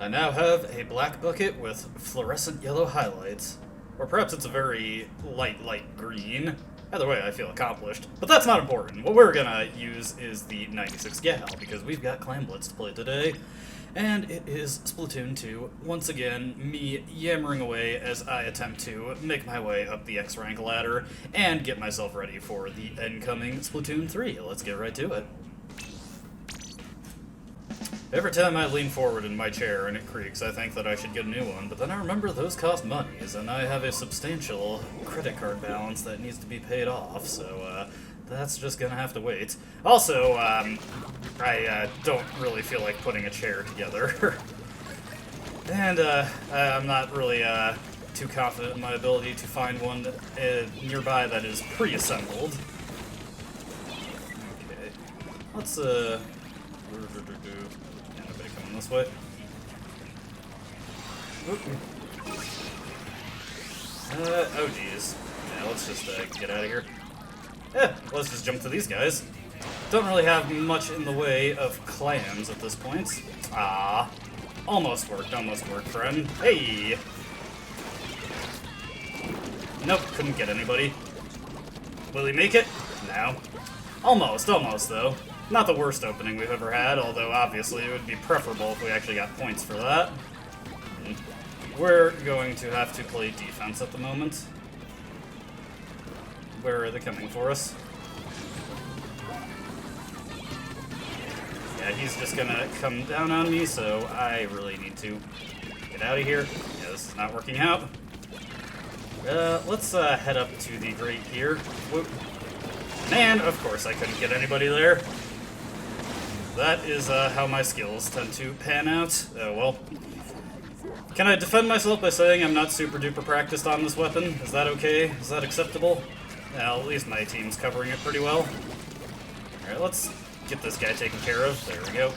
I now have a black bucket with fluorescent yellow highlights. Or perhaps it's a very light green. Either way, I feel accomplished. But that's not important. What we're gonna use is the 96 Gal, because we've got Clan Blitz to play today. And it is Splatoon 2. Once again, me yammering away as I attempt to make my way up the X-Rank ladder and get myself ready for the incoming Splatoon 3. Let's get right to it. Every time I lean forward in my chair and it creaks, I think that I should get a new one, but then I remember those cost monies, and I have a substantial credit card balance that needs to be paid off, so that's just gonna have to wait. Also, I don't really feel like putting a chair together. And I'm not really too confident in my ability to find one nearby that is pre-assembled. Okay, let's nobody coming this way. Oh geez. Yeah, let's just get out of here. Yeah, let's just jump to these guys. Don't really have much in the way of clams at this point. Ah, almost worked, friend. Hey! Nope, couldn't get anybody. Will he make it? No. Almost though. Not the worst opening we've ever had, although obviously it would be preferable if we actually got points for that. We're going to have to play defense at the moment. Where are they coming for us? Yeah, he's just gonna come down on me, so I really need to get out of here. Yeah, this is not working out. Let's head up to the grate here. Whoop. And, of course, I couldn't get anybody there. That is how my skills tend to pan out. Oh, well. Can I defend myself by saying I'm not super duper practiced on this weapon? Is that okay? Is that acceptable? Well, at least my team's covering it pretty well. Alright, let's get this guy taken care of. There we go.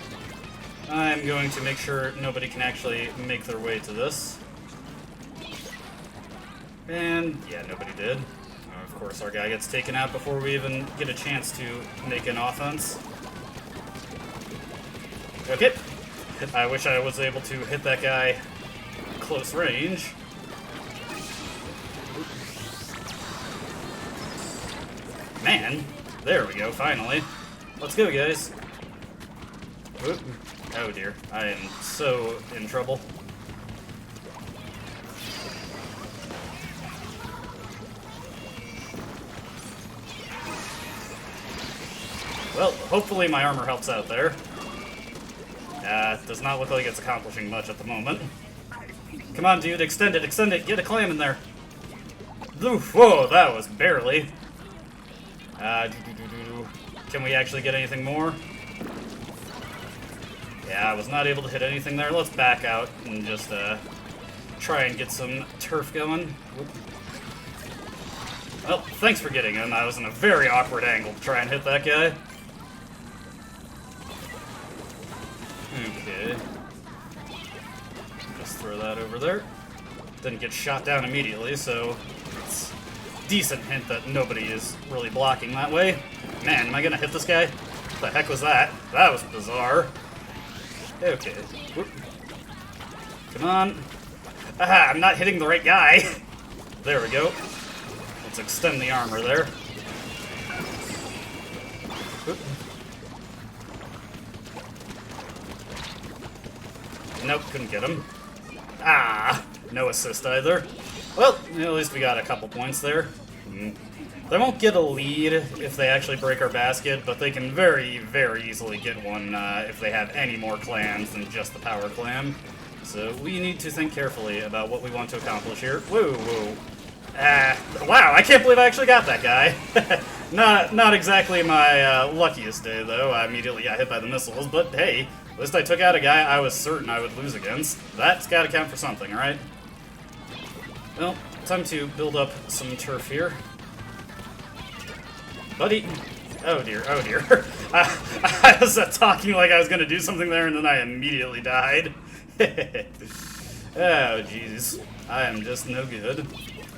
I'm going to make sure nobody can actually make their way to this. And, yeah, nobody did. Of course, our guy gets taken out before we even get a chance to make an offense. Okay. I wish I was able to hit that guy close range. Man, there we go, finally. Let's go, guys. Oop. Oh dear, I am so in trouble. Well, hopefully my armor helps out there. Does not look like it's accomplishing much at the moment. Come on, dude, extend it, get a clam in there. Oof, whoa, that was barely. Can we actually get anything more? Yeah, I was not able to hit anything there. Let's back out and just try and get some turf going. Whoop. Well, thanks for getting him. I was in a very awkward angle to try and hit that guy. Okay. Just throw that over there. Didn't get shot down immediately, so it's a decent hint that nobody is really blocking that way. Man, am I gonna hit this guy? What the heck was that? That was bizarre. Okay. Whoop. Come on. Aha, I'm not hitting the right guy. There we go. Let's extend the armor there. Whoop. Nope, couldn't get him. Ah, no assist either. Well, at least we got a couple points there. They won't get a lead if they actually break our basket, but they can very, very easily get one if they have any more clams than just the power clam. So we need to think carefully about what we want to accomplish here. Whoa, whoa. Wow, I can't believe I actually got that guy. Not exactly my luckiest day, though. I immediately got hit by the missiles, but hey, at least I took out a guy I was certain I would lose against. That's gotta count for something, right? Well, time to build up some turf here. Buddy. Oh dear, oh dear. I was talking like I was gonna do something there, and then I immediately died. Oh, jeez. I am just no good.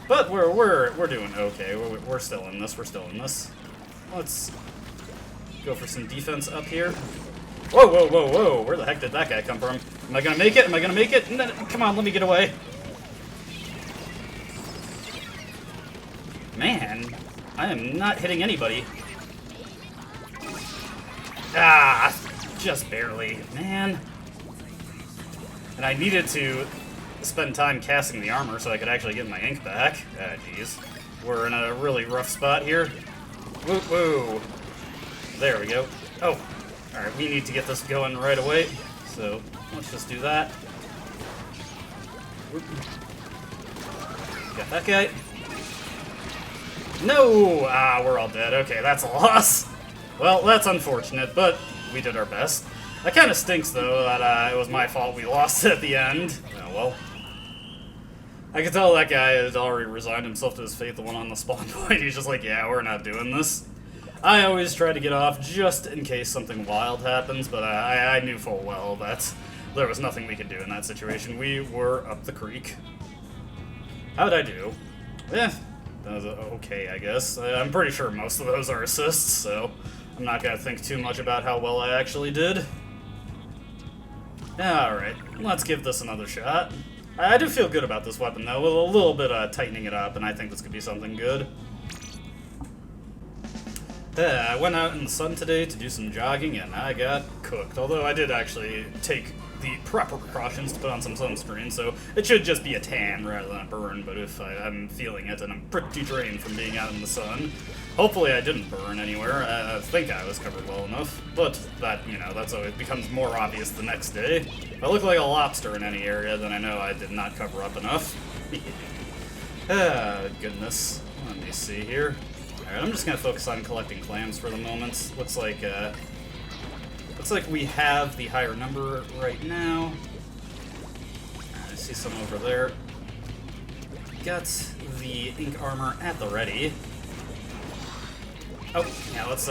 But we're doing okay. We're still in this. Let's go for some defense up here. Whoa, whoa, whoa, whoa. Where the heck did that guy come from? Am I gonna make it? Am I gonna make it? No, come on, let me get away. Man, I am not hitting anybody. Ah, just barely. Man. And I needed to spend time casting the armor so I could actually get my ink back. Ah, jeez. We're in a really rough spot here. Woo, woo. There we go. Oh, alright, we need to get this going right away. So, let's just do that. Whoop. Got that guy. No! Ah, we're all dead. Okay, that's a loss. Well, that's unfortunate, but we did our best. That kind of stinks, though, that it was my fault we lost at the end. Oh, well. I could tell that guy had already resigned himself to his fate, the one on the spawn point. He's just like, yeah, we're not doing this. I always try to get off just in case something wild happens, but I knew full well that there was nothing we could do in that situation. We were up the creek. How'd I do? Eh, that was okay, I guess. I'm pretty sure most of those are assists, so I'm not gonna think too much about how well I actually did. Alright, let's give this another shot. I do feel good about this weapon, though, with a little bit of tightening it up, and I think this could be something good. I went out in the sun today to do some jogging, and I got cooked. Although I did actually take the proper precautions to put on some sunscreen, so it should just be a tan rather than a burn, but if I'm feeling it, and I'm pretty drained from being out in the sun. Hopefully I didn't burn anywhere. I think I was covered well enough, but that, you know, that's always becomes more obvious the next day. If I look like a lobster in any area, then I know I did not cover up enough. Ah, goodness. Let me see here. Alright, I'm just gonna focus on collecting clams for the moment. Looks like we have the higher number right now. I see some over there. Got the ink armor at the ready. Oh, yeah, let's,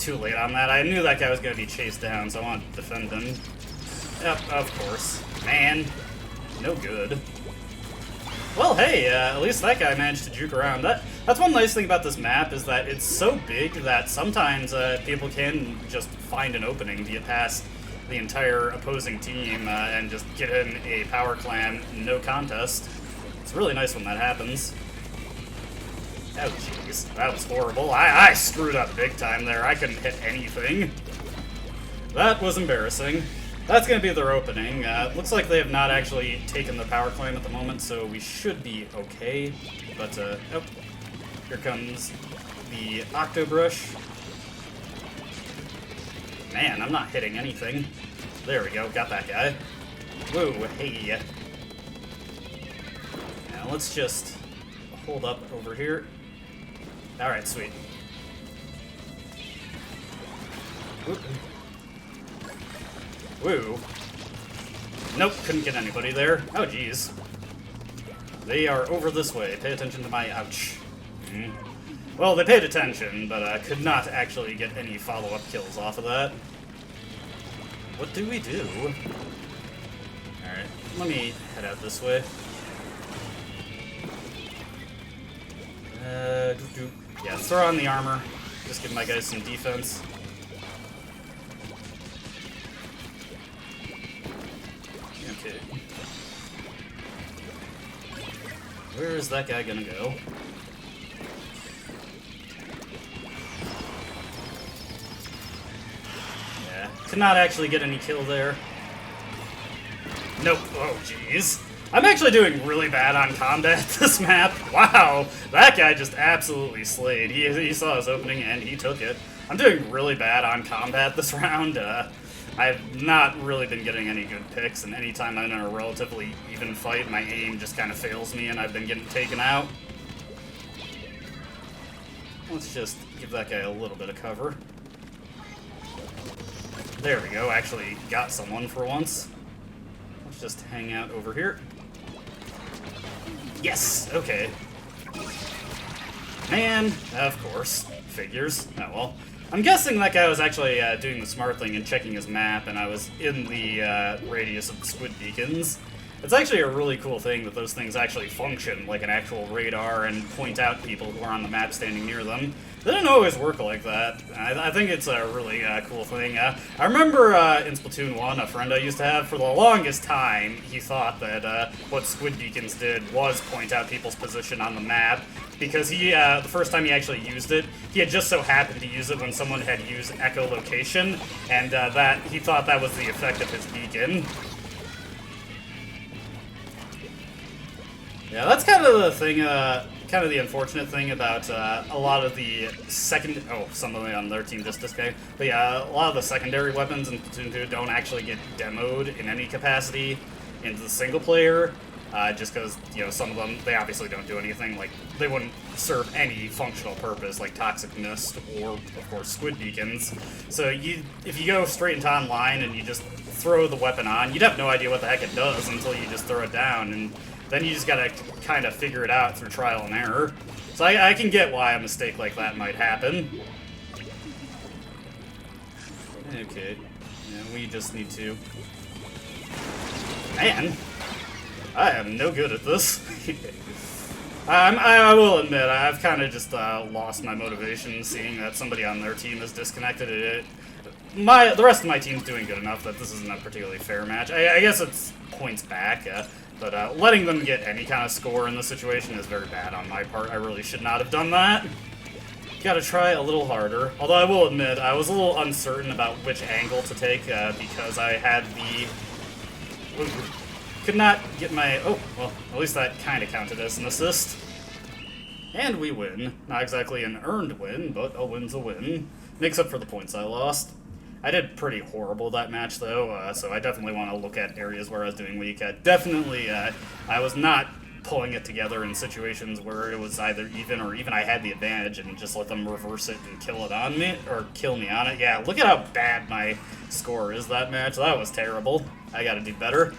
too late on that. I knew that guy was gonna be chased down, so I wanted to defend him. Yep, of course. Man, no good. Well, hey, at least that guy managed to juke around. That's one nice thing about this map, is that it's so big that sometimes people can just find an opening to get past the entire opposing team and just get in a power clam, no contest. It's really nice when that happens. Oh, jeez, that was horrible. I screwed up big time there. I couldn't hit anything. That was embarrassing. That's going to be their opening. Looks like they have not actually taken the power climb at the moment, so we should be okay. But, oh, here comes the Octobrush. Man, I'm not hitting anything. There we go, got that guy. Woo, hey. Now let's just hold up over here. Alright, sweet. Woo. Woo. Nope, couldn't get anybody there. Oh, jeez. They are over this way. Pay attention to my ouch. Well, they paid attention, but I could not actually get any follow-up kills off of that. What do we do? Alright, let me head out this way. Yeah, throw on the armor. Just give my guys some defense. Okay. Where is that guy gonna go? Yeah, could not actually get any kill there. Nope. Oh, jeez. I'm actually doing really bad on combat this map. Wow, that guy just absolutely slayed. He saw his opening and he took it. I'm doing really bad on combat this round. I've not really been getting any good picks, and anytime I'm in a relatively even fight, my aim just kind of fails me and I've been getting taken out. Let's just give that guy a little bit of cover. There we go, actually got someone for once. Let's just hang out over here. Yes! Okay. Man, of course. Figures. Oh well. I'm guessing that guy was actually doing the smart thing and checking his map, and I was in the radius of the squid beacons. It's actually a really cool thing that those things actually function like an actual radar and point out people who are on the map standing near them. They didn't always work like that. I think it's a really cool thing. I remember in Splatoon 1, a friend I used to have, for the longest time, he thought that what squid beacons did was point out people's position on the map, because he, the first time he actually used it, he had just so happened to use it when someone had used echolocation, and that he thought that was the effect of his beacon. Yeah, that's kind of the thing, kind of the unfortunate thing about a lot of the somebody on their team just disconnected. But yeah, a lot of the secondary weapons in Splatoon 2 don't actually get demoed in any capacity into the single player, just because, you know, some of them, they obviously don't do anything. Like, they wouldn't serve any functional purpose, like Toxic Mist or, of course, Squid Beacons. So if you go straight into online and you just throw the weapon on, you'd have no idea what the heck it does until you just throw it down, and then you just gotta kind of figure it out through trial and error. So I can get why a mistake like that might happen. Okay, yeah, we just need to... Man, I am no good at this. I will admit, I've kind of just lost my motivation seeing that somebody on their team is disconnected. The rest of my team's doing good enough that this isn't a particularly fair match. I guess it's points back, but letting them get any kind of score in this situation is very bad on my part. I really should not have done that. Gotta try a little harder. Although I will admit, I was a little uncertain about which angle to take because I had the... Could not get my... Oh, well, at least that kind of counted as an assist. And we win. Not exactly an earned win, but a win's a win. Makes up for the points I lost. I did pretty horrible that match, though, so I definitely want to look at areas where I was doing weak. Definitely, I was not pulling it together in situations where it was either even or even I had the advantage and just let them reverse it and kill it on me, or kill me on it. Yeah, look at how bad my score is that match. That was terrible. I gotta do better.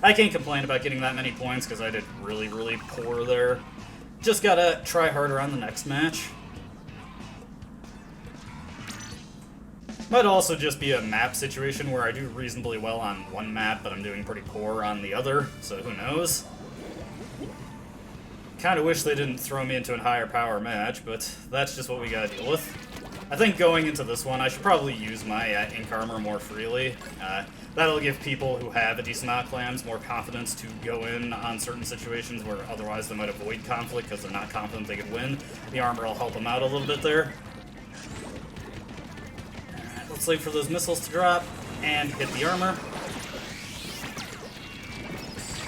I can't complain about getting that many points because I did really, really poor there. Just gotta try harder on the next match. Might also just be a map situation where I do reasonably well on one map, but I'm doing pretty poor on the other, so who knows. Kinda wish they didn't throw me into a higher power match, but that's just what we gotta deal with. I think going into this one, I should probably use my ink armor more freely. That'll give people who have a decent amount of clams more confidence to go in on certain situations where otherwise they might avoid conflict because they're not confident they could win. The armor will help them out a little bit there. Alright, let's wait for those missiles to drop and hit the armor.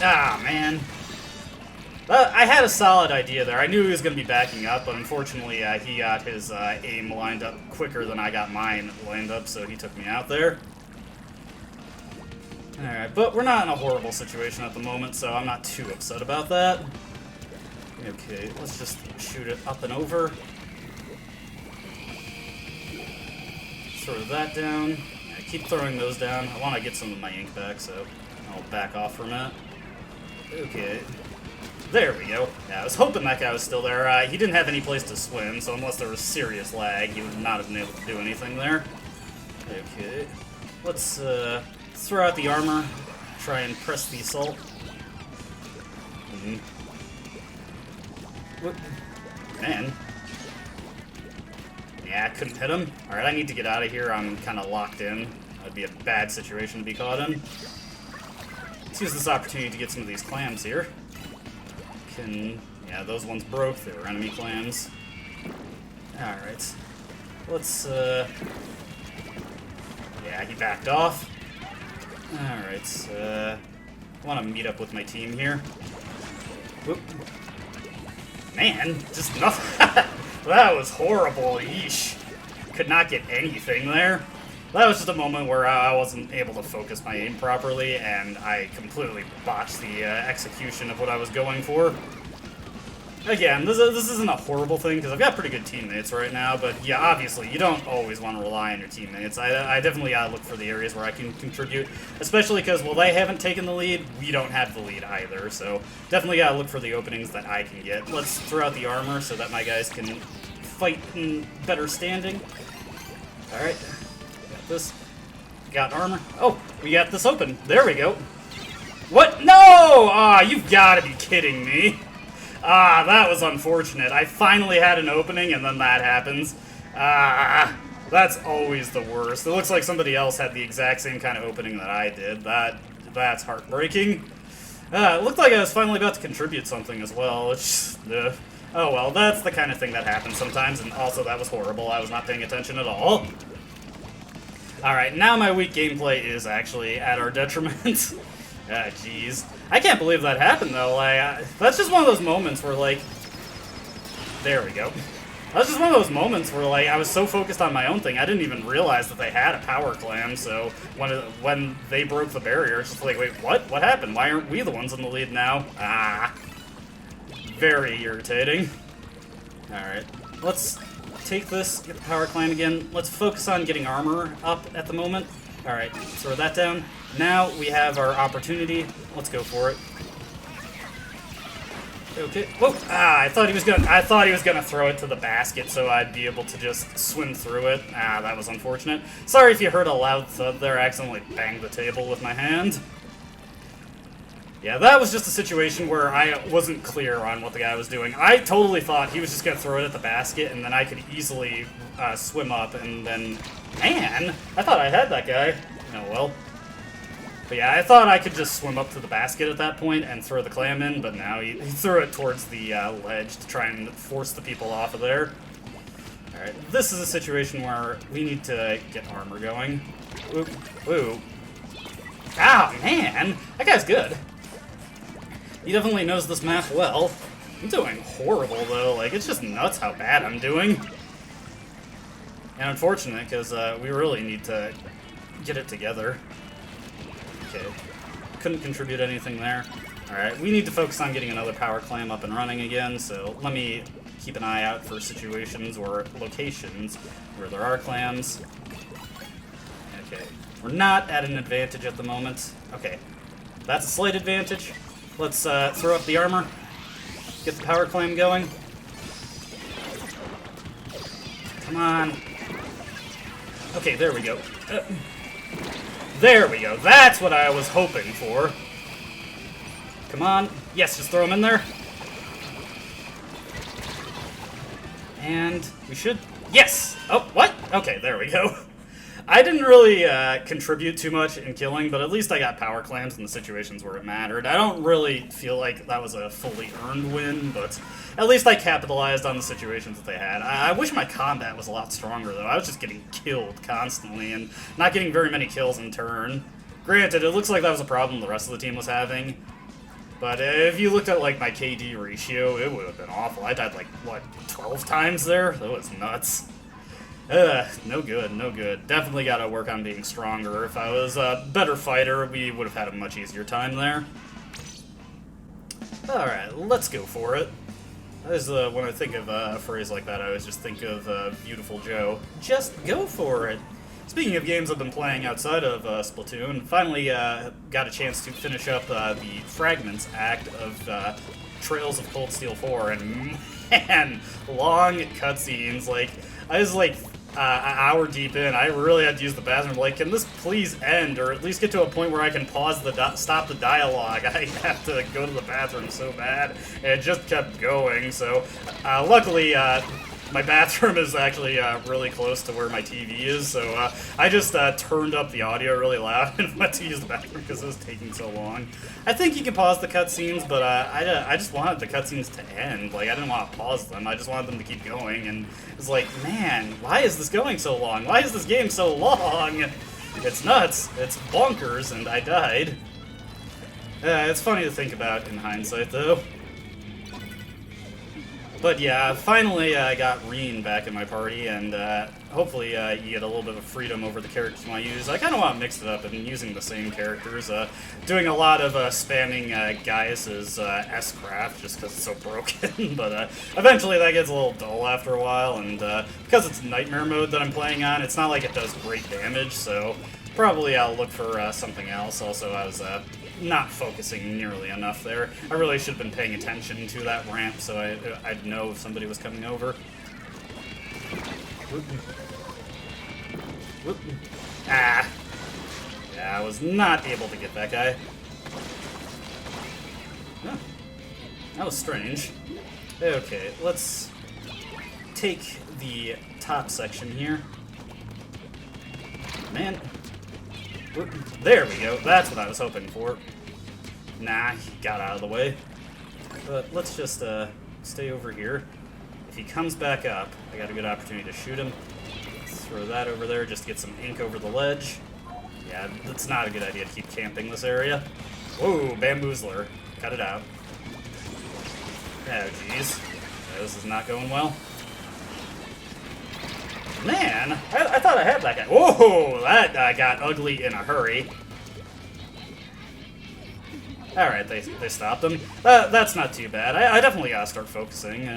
Ah, man. I had a solid idea there. I knew he was going to be backing up, but unfortunately he got his aim lined up quicker than I got mine lined up, so he took me out there. Alright, but we're not in a horrible situation at the moment, so I'm not too upset about that. Okay, let's just shoot it up and over. Throw that down. Yeah, keep throwing those down. I want to get some of my ink back, so I'll back off from it. Okay. There we go. Yeah, I was hoping that guy was still there. He didn't have any place to swim, so unless there was serious lag, he would not have been able to do anything there. Okay. Let's throw out the armor. Try and press the assault. Man. Yeah, I couldn't hit him. Alright, I need to get out of here. I'm kind of locked in. That'd be a bad situation to be caught in. Let's use this opportunity to get some of these clams here. Yeah, those ones broke. They were enemy clams. Alright. Let's, yeah, he backed off. Alright, I want to meet up with my team here. Whoop. Man, just nothing. That was horrible. Yeesh. Could not get anything there. That was just a moment where I wasn't able to focus my aim properly, and I completely botched the execution of what I was going for. Again, this isn't a horrible thing, because I've got pretty good teammates right now, but yeah, obviously, you don't always want to rely on your teammates. I definitely gotta look for the areas where I can contribute, especially because, while they haven't taken the lead, we don't have the lead either, so definitely gotta look for the openings that I can get. Let's throw out the armor so that my guys can fight in better standing. Alright. Got this. Got armor. Oh, we got this open. There we go. What? No! Ah, you've got to be kidding me. Ah, that was unfortunate. I finally had an opening, and then that happens. Ah, that's always the worst. It looks like somebody else had the exact same kind of opening that I did. That's heartbreaking. It looked like I was finally about to contribute something as well, which... oh well, that's the kind of thing that happens sometimes, and also that was horrible. I was not paying attention at all. Alright, now my weak gameplay is actually at our detriment. Ah, jeez. I can't believe that happened, though. Like, that's just one of those moments where, like... There we go. That's just one of those moments where, like, I was so focused on my own thing, I didn't even realize that they had a power clam, so when they broke the barrier, it's just like, wait, what? What happened? Why aren't we the ones in the lead now? Ah. Very irritating. Alright. Let's take this, get the power clam again. Let's focus on getting armor up at the moment. Alright, throw that down. Now we have our opportunity. Let's go for it. Okay. Whoa! Ah, I thought he was gonna throw it to the basket so I'd be able to just swim through it. Ah, that was unfortunate. Sorry if you heard a loud thud there. I accidentally banged the table with my hand. Yeah, that was just a situation where I wasn't clear on what the guy was doing. I totally thought he was just gonna throw it at the basket and then I could easily swim up and then... Man! I thought I had that guy. Oh well. But yeah, I thought I could just swim up to the basket at that point and throw the clam in, but now he threw it towards the ledge to try and force the people off of there. Alright, this is a situation where we need to get armor going. Ooh, ooh. Oh, man! That guy's good. He definitely knows this map well. I'm doing horrible, though. Like, it's just nuts how bad I'm doing. And unfortunate, because we really need to get it together. Okay. Couldn't contribute anything there. Alright, we need to focus on getting another power clam up and running again, so let me keep an eye out for situations or locations where there are clams. Okay. We're not at an advantage at the moment. Okay. That's a slight advantage. Let's throw up the armor. Get the power clam going. Come on. Okay, there we go. There we go. That's what I was hoping for. Come on. Yes, just throw him in there. And we should... Yes! Oh, what? Okay, there we go. I didn't really contribute too much in killing, but at least I got power clams in the situations where it mattered. I don't really feel like that was a fully earned win, but at least I capitalized on the situations that they had. I wish my combat was a lot stronger, though. I was just getting killed constantly and not getting very many kills in turn. Granted, it looks like that was a problem the rest of the team was having, but if you looked at, like, my KD ratio, it would have been awful. I died, like, what, 12 times there? That was nuts. No good, no good. Definitely gotta work on being stronger. If I was a better fighter, we would have had a much easier time there. Alright, let's go for it. When I think of a phrase like that, I always just think of Beautiful Joe. Just go for it! Speaking of games I've been playing outside of Splatoon, finally got a chance to finish up the Fragments Act of Trails of Cold Steel 4, and man, long cutscenes. Like, I was like an hour deep in. I really had to use the bathroom. Like, can this please end, or at least get to a point where I can pause stop the dialogue? I have to go to the bathroom so bad, and it just kept going. So, luckily, my bathroom is actually really close to where my TV is. So I just turned up the audio really loud and went to use the bathroom because it was taking so long. I think you can pause the cutscenes, but I just wanted the cutscenes to end. Like, I didn't want to pause them. I just wanted them to keep going, and it's like, man, why is this going so long? Why is this game so long? It's nuts. It's bonkers, and I died. It's funny to think about in hindsight, though. But yeah, finally I got Reen back in my party, and hopefully you get a little bit of freedom over the characters you want to use. I kind of want to mix it up and using the same characters. Doing a lot of spamming Gaius's S-Craft just because it's so broken, but eventually that gets a little dull after a while, and because it's Nightmare mode that I'm playing on, it's not like it does great damage, so probably I'll look for something else. Also, I was not focusing nearly enough there. I really should have been paying attention to that ramp so I'd know if somebody was coming over. Whoop. Whoop. Ah! Yeah, I was not able to get that guy. Huh. That was strange. Okay, let's take the top section here. Man. There we go. That's what I was hoping for. Nah, he got out of the way. But let's just stay over here. If he comes back up, I got a good opportunity to shoot him. Let's throw that over there just to get some ink over the ledge. Yeah, it's not a good idea to keep camping this area. Whoa, bamboozler. Cut it out. Oh, jeez. Yeah, this is not going well. Man, I thought I had that guy. Whoa, that got ugly in a hurry. Alright, they stopped him. That's not too bad. I definitely gotta start focusing.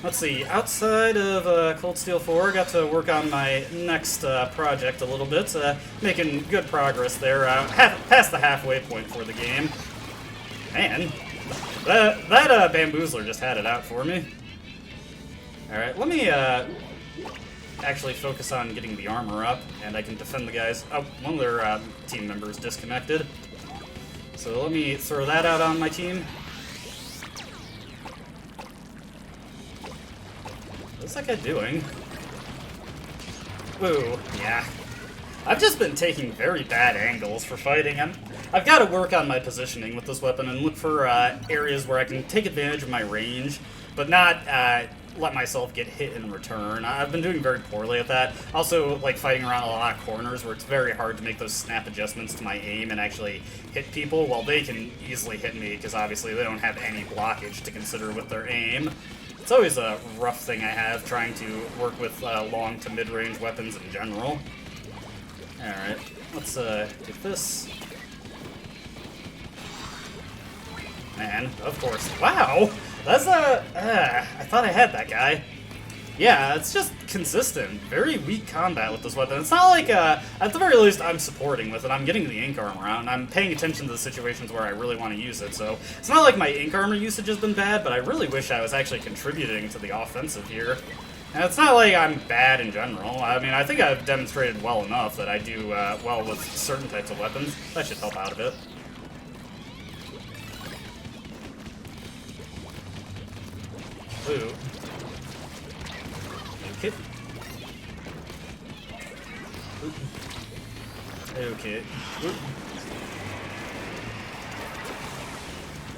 Let's see, outside of Cold Steel 4, got to work on my next project a little bit. Making good progress there. Past the halfway point for the game. Man, that bamboozler just had it out for me. Alright, let me actually focus on getting the armor up, and I can defend the guys. Oh, one of their team members disconnected. So let me throw that out on my team. What's that guy doing? Woo, yeah. I've just been taking very bad angles for fighting. I've got to work on my positioning with this weapon and look for areas where I can take advantage of my range, but not let myself get hit in return. I've been doing very poorly at that. Also, like, fighting around a lot of corners where it's very hard to make those snap adjustments to my aim and actually hit people, while they can easily hit me, because obviously they don't have any blockage to consider with their aim. It's always a rough thing I have, trying to work with long to mid-range weapons in general. Alright, let's get this. Man, of course. Wow! That's I thought I had that guy. Yeah, it's just consistent. Very weak combat with this weapon. It's not like, at the very least, I'm supporting with it. I'm getting the ink armor out, and I'm paying attention to the situations where I really want to use it, so it's not like my ink armor usage has been bad, but I really wish I was actually contributing to the offensive here. And it's not like I'm bad in general. I mean, I think I've demonstrated well enough that I do well with certain types of weapons. That should help out a bit. Ooh. Okay. Okay.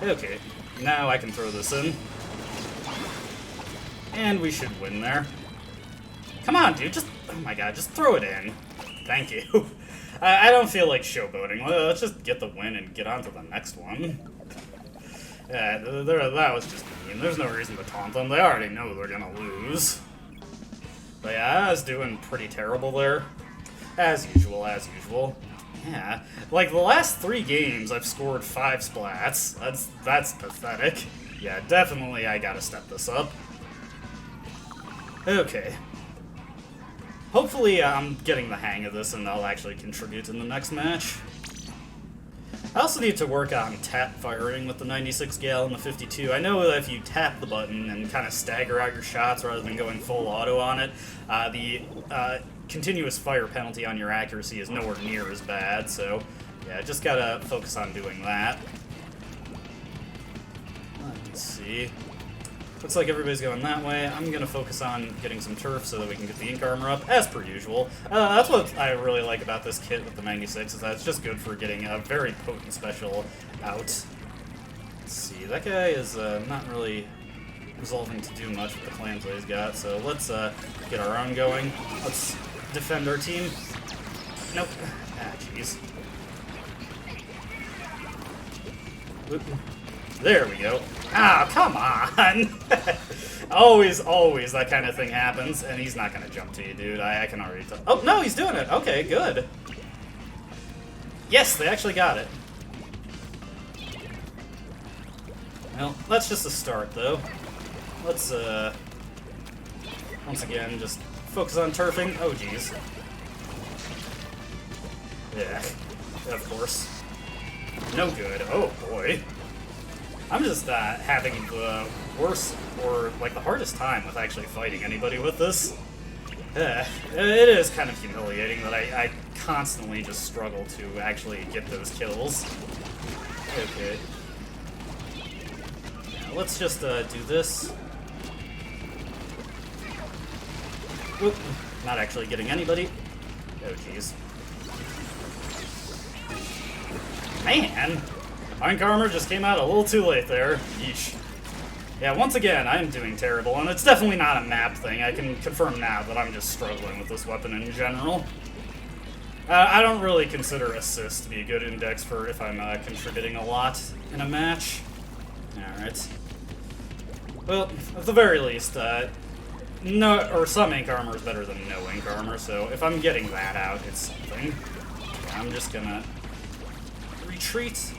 Okay. Now I can throw this in. And we should win there. Come on, dude. Just... Oh my god, just throw it in. Thank you. I don't feel like showboating. Let's just get the win and get on to the next one. Yeah, that was just mean. There's no reason to taunt them. They already know they're gonna lose. But yeah, I was doing pretty terrible there. As usual, as usual. Yeah. Like, the last 3 games, I've scored 5 splats. That's pathetic. Yeah, definitely I gotta step this up. Okay. Hopefully I'm getting the hang of this and I'll actually contribute in the next match. I also need to work on tap firing with the 96 gal and the 52. I know that if you tap the button and kind of stagger out your shots rather than going full auto on it, the continuous fire penalty on your accuracy is nowhere near as bad, so yeah, just gotta focus on doing that. Let's see. Looks like everybody's going that way. I'm gonna focus on getting some turf so that we can get the ink armor up, as per usual. That's what I really like about this kit with the 96, is that it's just good for getting a very potent special out. Let's see, that guy is not really resolving to do much with the clams that he's got, so let's get our own going. Let's defend our team. Nope. Ah, jeez. There we go. Ah, come on! always that kind of thing happens, and he's not gonna jump to you, dude. I can already tell. Oh, no, he's doing it! Okay, good. Yes, they actually got it. Well, that's just a start, though. Let's, once again, just focus on turfing. Oh, jeez. Yeah, of course. No good. Oh, boy. I'm just having the worst, or like the hardest time with actually fighting anybody with this. It is kind of humiliating that I constantly just struggle to actually get those kills. Okay. Let's just do this. Whoop. Not actually getting anybody. Oh, jeez. Man! Iron Armor just came out a little too late there. Yeesh. Yeah, once again, I'm doing terrible, and it's definitely not a map thing. I can confirm now that I'm just struggling with this weapon in general. I don't really consider assist to be a good index for if I'm contributing a lot in a match. Alright. Well, at the very least, no, or some ink armor is better than no ink armor, so if I'm getting that out, it's something. I'm just gonna retreat.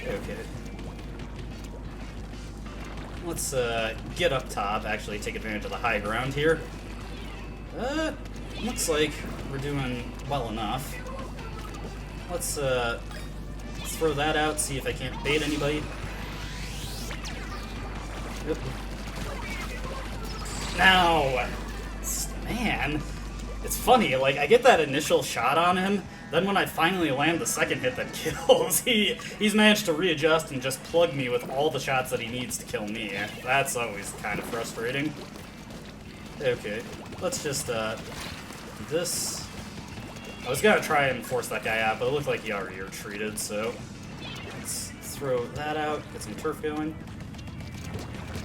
Okay. Let's get up top, actually take advantage of the high ground here. Looks like we're doing well enough. Let's throw that out, see if I can't bait anybody. Oop. Now, man, it's funny, like, I get that initial shot on him, then when I finally land the second hit that kills, he's managed to readjust and just plug me with all the shots that he needs to kill me. That's always kind of frustrating. Okay, let's just do this. I was gonna try and force that guy out, but it looked like he already retreated, so let's throw that out, get some turf going.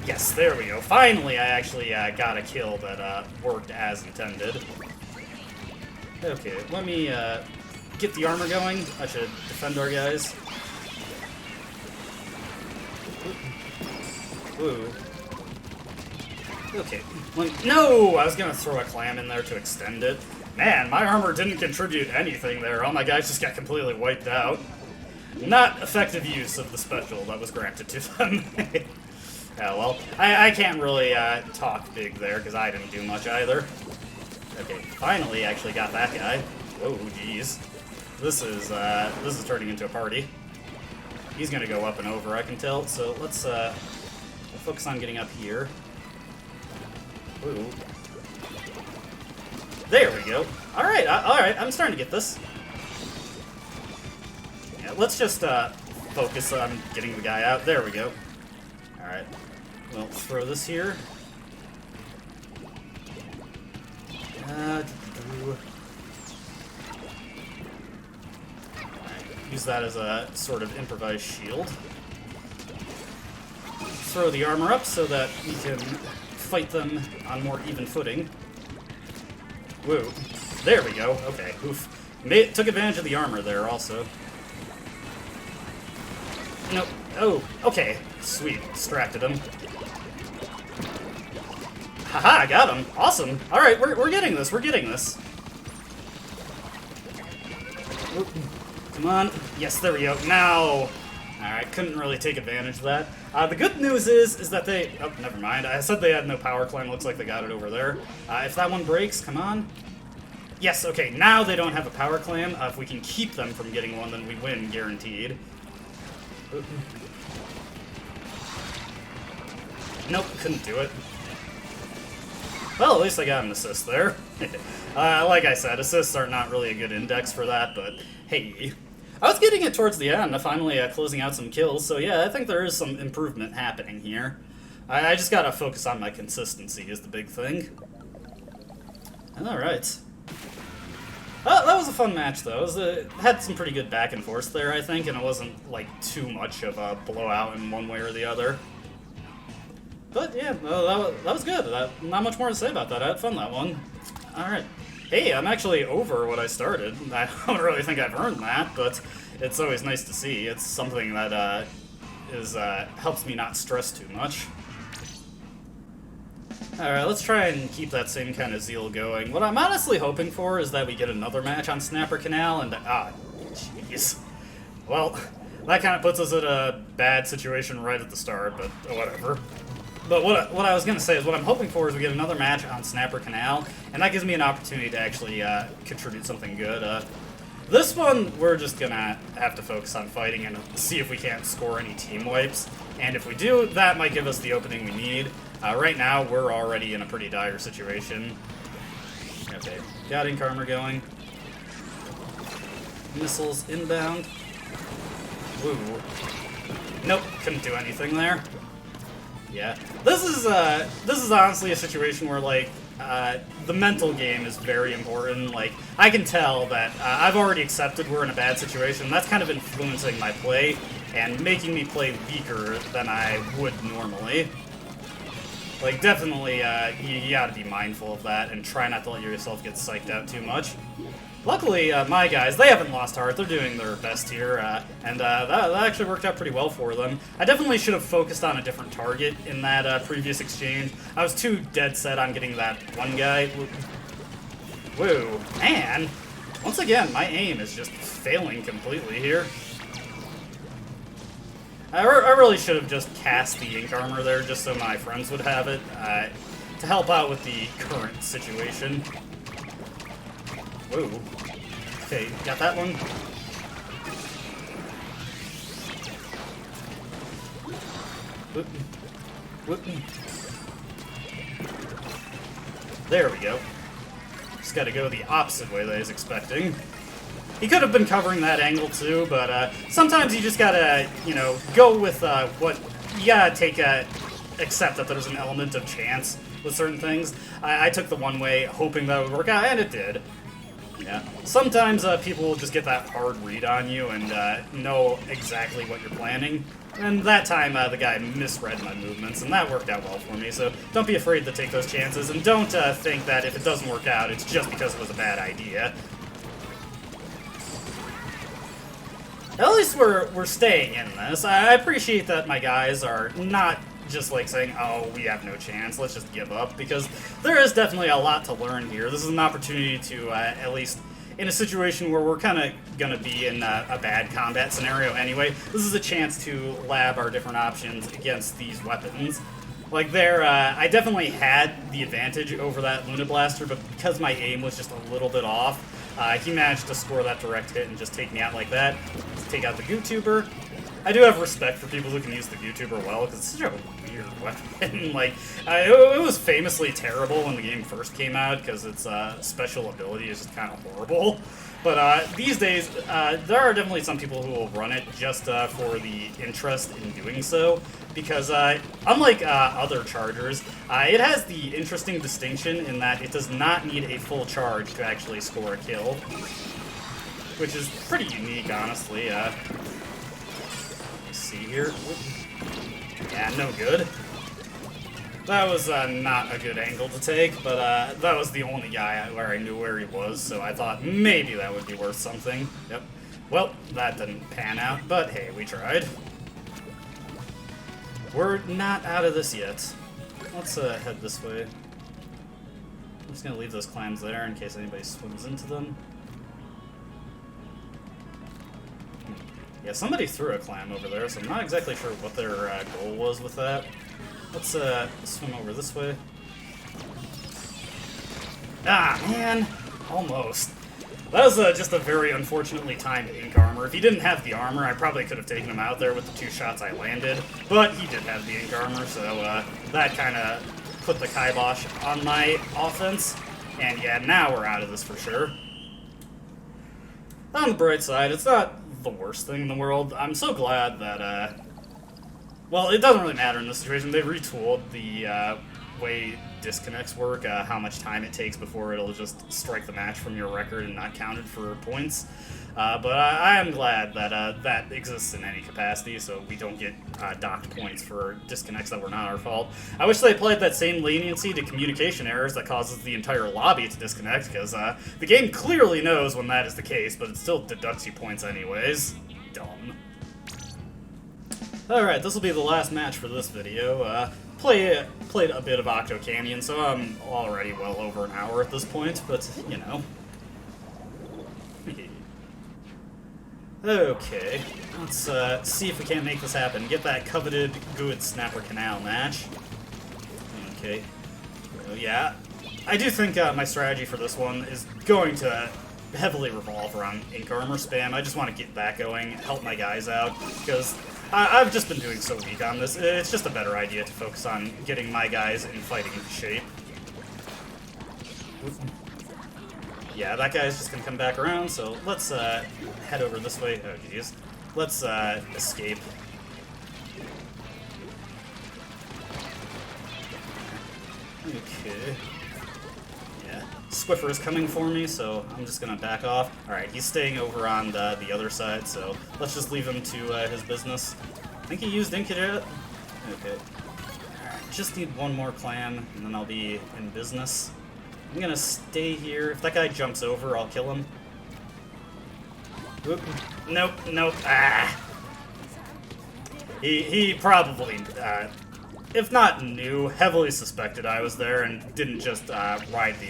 Yes, there we go. Finally, I actually got a kill that worked as intended. Okay, let me get the armor going. I should defend our guys. Ooh. Okay. No! I was gonna throw a clam in there to extend it. Man, my armor didn't contribute anything there. All my guys just got completely wiped out. Not effective use of the special that was granted to them. Yeah, well, I can't really talk big there, because I didn't do much either. Okay, finally actually got that guy. Whoa, jeez. This is turning into a party. He's gonna go up and over, I can tell, so let's focus on getting up here. Ooh. There we go. Alright, I'm starting to get this. Yeah, let's just focus on getting the guy out. There we go. Alright, we'll throw this here. Alright, use that as a sort of improvised shield. Throw the armor up so that we can fight them on more even footing. Woo. There we go. Okay, oof. Took advantage of the armor there also. Nope. Oh, okay. Sweet. Distracted him. Haha, I got him. Awesome. Alright, we're getting this. We're getting this. Oop. Come on. Yes, there we go. Now! Alright, couldn't really take advantage of that. The good news is that they... Oh, never mind. I said they had no power climb. Looks like they got it over there. If that one breaks, come on. Yes, okay, now they don't have a power clam. If we can keep them from getting one, then we win, guaranteed. Oop. Nope, couldn't do it. Well, at least I got an assist there. Like I said, assists are not really a good index for that, but hey. I was getting it towards the end, finally closing out some kills, so yeah, I think there is some improvement happening here. I just gotta focus on my consistency is the big thing. Alright. Oh, that was a fun match, though. It had some pretty good back and forth there, I think, and it wasn't, like, too much of a blowout in one way or the other. But, yeah, that was good. Not much more to say about that. I had fun that one. Alright. Hey, I'm actually over what I started. I don't really think I've earned that, but it's always nice to see. It's something that helps me not stress too much. Alright, let's try and keep that same kind of zeal going. What I'm honestly hoping for is that we get another match on Snapper Canal, and jeez. Well, that kind of puts us in a bad situation right at the start, but whatever. But what I was going to say is what I'm hoping for is we get another match on Snapper Canal, and that gives me an opportunity to actually contribute something good. This one, we're just going to have to focus on fighting and see if we can't score any team wipes. And if we do, that might give us the opening we need. Right now, we're already in a pretty dire situation. Okay, got ink armor going. Missiles inbound. Woo. Nope, couldn't do anything there. Yeah, this is honestly a situation where, like, the mental game is very important. Like, I can tell that I've already accepted we're in a bad situation. That's kind of influencing my play and making me play weaker than I would normally. Like, definitely, you gotta be mindful of that and try not to let yourself get psyched out too much. Luckily, my guys, they haven't lost heart. They're doing their best here, and that actually worked out pretty well for them. I definitely should have focused on a different target in that previous exchange. I was too dead set on getting that one guy. Whoa, and once again, my aim is just failing completely here. I really should have just cast the ink armor there just so my friends would have it to help out with the current situation. Whoa. Okay, got that one. Whoop. Whoop. There we go. Just gotta go the opposite way that I was expecting. He could have been covering that angle too, but sometimes you just gotta, you know, go with what you gotta take accept that there's an element of chance with certain things. I took the one way hoping that it would work out, and it did. Yeah. Sometimes people will just get that hard read on you and know exactly what you're planning. And that time, the guy misread my movements, and that worked out well for me. So don't be afraid to take those chances, and don't think that if it doesn't work out, it's just because it was a bad idea. At least we're staying in this. I appreciate that my guys are not just like saying, oh, we have no chance, let's just give up, because there is definitely a lot to learn here. This is an opportunity to, at least in a situation where we're kind of going to be in a bad combat scenario anyway, this is a chance to lab our different options against these weapons. Like there, I definitely had the advantage over that Luna Blaster, but because my aim was just a little bit off, he managed to score that direct hit and just take me out like that. Let's take out the Gootuber. I do have respect for people who can use the Gootuber well, because it's such a weird weapon. Like, it was famously terrible when the game first came out, because its special ability is just kind of horrible. But these days, there are definitely some people who will run it just for the interest in doing so, because unlike other chargers, it has the interesting distinction in that it does not need a full charge to actually score a kill, which is pretty unique, honestly. See here. Yeah, no good. That was not a good angle to take, but that was the only guy where I knew where he was, so I thought maybe that would be worth something. Yep. Well, that didn't pan out, but hey, we tried. We're not out of this yet. Let's head this way. I'm just gonna leave those clams there in case anybody swims into them. Yeah, somebody threw a clam over there, so I'm not exactly sure what their goal was with that. Let's swim over this way. Ah, man! Almost. That was just a very unfortunately timed ink armor. If he didn't have the armor, I probably could have taken him out there with the 2 shots I landed. But he did have the ink armor, so that kind of put the kibosh on my offense. And yeah, now we're out of this for sure. On the bright side, it's not the worst thing in the world. I'm so glad that, well, it doesn't really matter in this situation. They retooled the way disconnects work, how much time it takes before it'll just strike the match from your record and not counted for points. But I am glad that that exists in any capacity, so we don't get docked points for disconnects that were not our fault. I wish they applied that same leniency to communication errors that causes the entire lobby to disconnect, because the game clearly knows when that is the case, but it still deducts you points anyways. Dumb. Alright, this will be the last match for this video. Played a bit of Octo Canyon, so I'm already well over an hour at this point, but, you know. Okay, let's see if we can't make this happen. Get that coveted good Snapper Canal match. Okay, so yeah, I do think my strategy for this one is going to heavily revolve around ink armor spam. I just want to get that going, help my guys out, because I've just been doing so weak on this. It's just a better idea to focus on getting my guys in fighting shape. Yeah, that guy's just gonna come back around, so let's head over this way. Oh, jeez. Let's escape. Okay. Yeah, Swiffer is coming for me, so I'm just gonna back off. Alright, he's staying over on the other side, so let's just leave him to his business. I think he used Incujet. Okay. Alright, just need one more clam, and then I'll be in business. I'm gonna stay here. If that guy jumps over, I'll kill him. Oop. Nope, nope. Ah! He probably, if not knew, heavily suspected I was there and didn't just ride the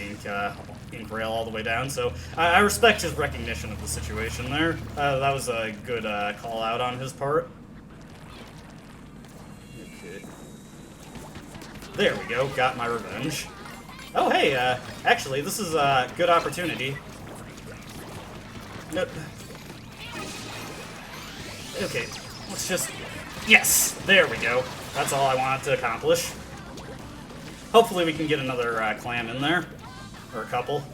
ink rail all the way down. So I respect his recognition of the situation there. That was a good call out on his part. Okay. There we go. Got my revenge. Oh, hey, actually, this is a good opportunity. Nope. Okay, let's just... Yes! There we go. That's all I wanted to accomplish. Hopefully we can get another clam in there. Or a couple.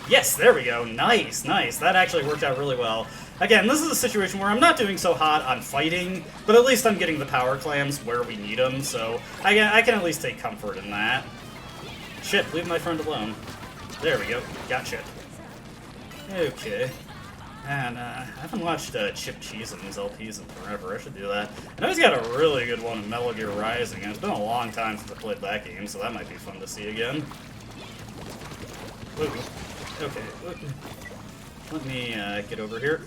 Yes, there we go. Nice, nice. That actually worked out really well. Again, this is a situation where I'm not doing so hot on fighting, but at least I'm getting the power clams where we need them, so I can at least take comfort in that. Shit, leave my friend alone. There we go. Gotcha. Okay. And I haven't watched Chip Cheese in these LPs in forever. I should do that. I know he's got a really good one in Metal Gear Rising, and it's been a long time since I played that game, so that might be fun to see again. Ooh. Okay. Let me get over here.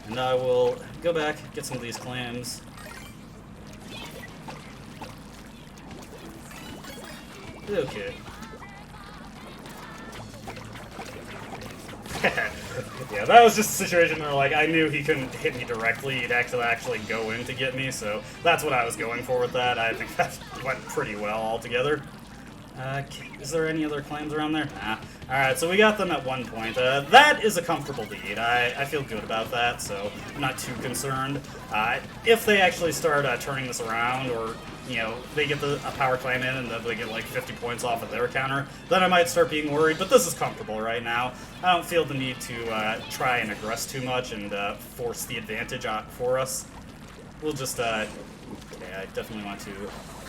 And I will go back, get some of these clams. Okay. Yeah, that was just a situation where, like, I knew he couldn't hit me directly. He'd actually go in to get me, so that's what I was going for with that. I think that went pretty well altogether. Is there any other clams around there? Nah. Alright, so we got them at one point. That is a comfortable lead. I feel good about that, so I'm not too concerned. If they actually start turning this around, or, you know, they get a power clam in and then they get like 50 points off of their counter, then I might start being worried, but this is comfortable right now. I don't feel the need to try and aggress too much and force the advantage for us. We'll just, okay, I definitely want to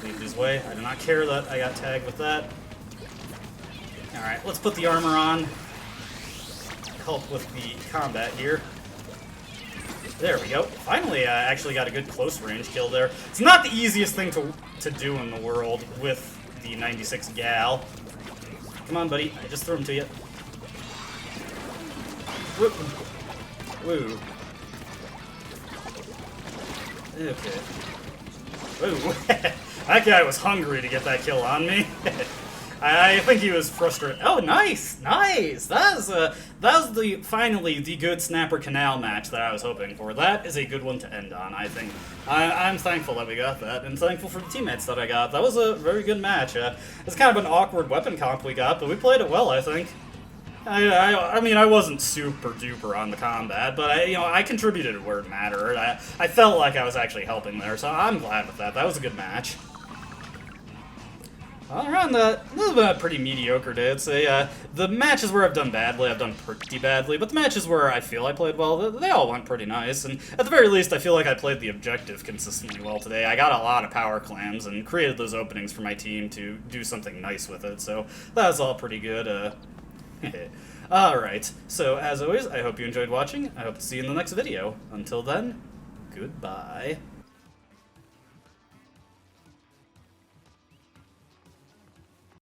leave these way. I do not care that I got tagged with that. Alright, let's put the armor on. Help with the combat here. There we go. Finally, I actually got a good close range kill there. It's not the easiest thing to do in the world with the 96 Gal. Come on, buddy. I just threw him to you. Whoop. Woo. Okay. Woo. That guy was hungry to get that kill on me. I think he was frustrated. Oh, nice, nice. That was finally the good Snapper Canal match that I was hoping for. That is a good one to end on, I think. I'm thankful that we got that, and thankful for the teammates that I got. That was a very good match. It's kind of an awkward weapon comp we got, but we played it well, I think. I mean, I wasn't super duper on the combat, but I contributed where it mattered. I felt like I was actually helping there, so I'm glad with that. That was a good match. Around this has been a pretty mediocre day. I'd say the matches where I've done badly, I've done pretty badly, but the matches where I feel I played well, they all went pretty nice, and at the very least, I feel like I played the objective consistently well today. I got a lot of power clams and created those openings for my team to do something nice with it, so that was all pretty good. Alright, so as always, I hope you enjoyed watching. I hope to see you in the next video. Until then, goodbye.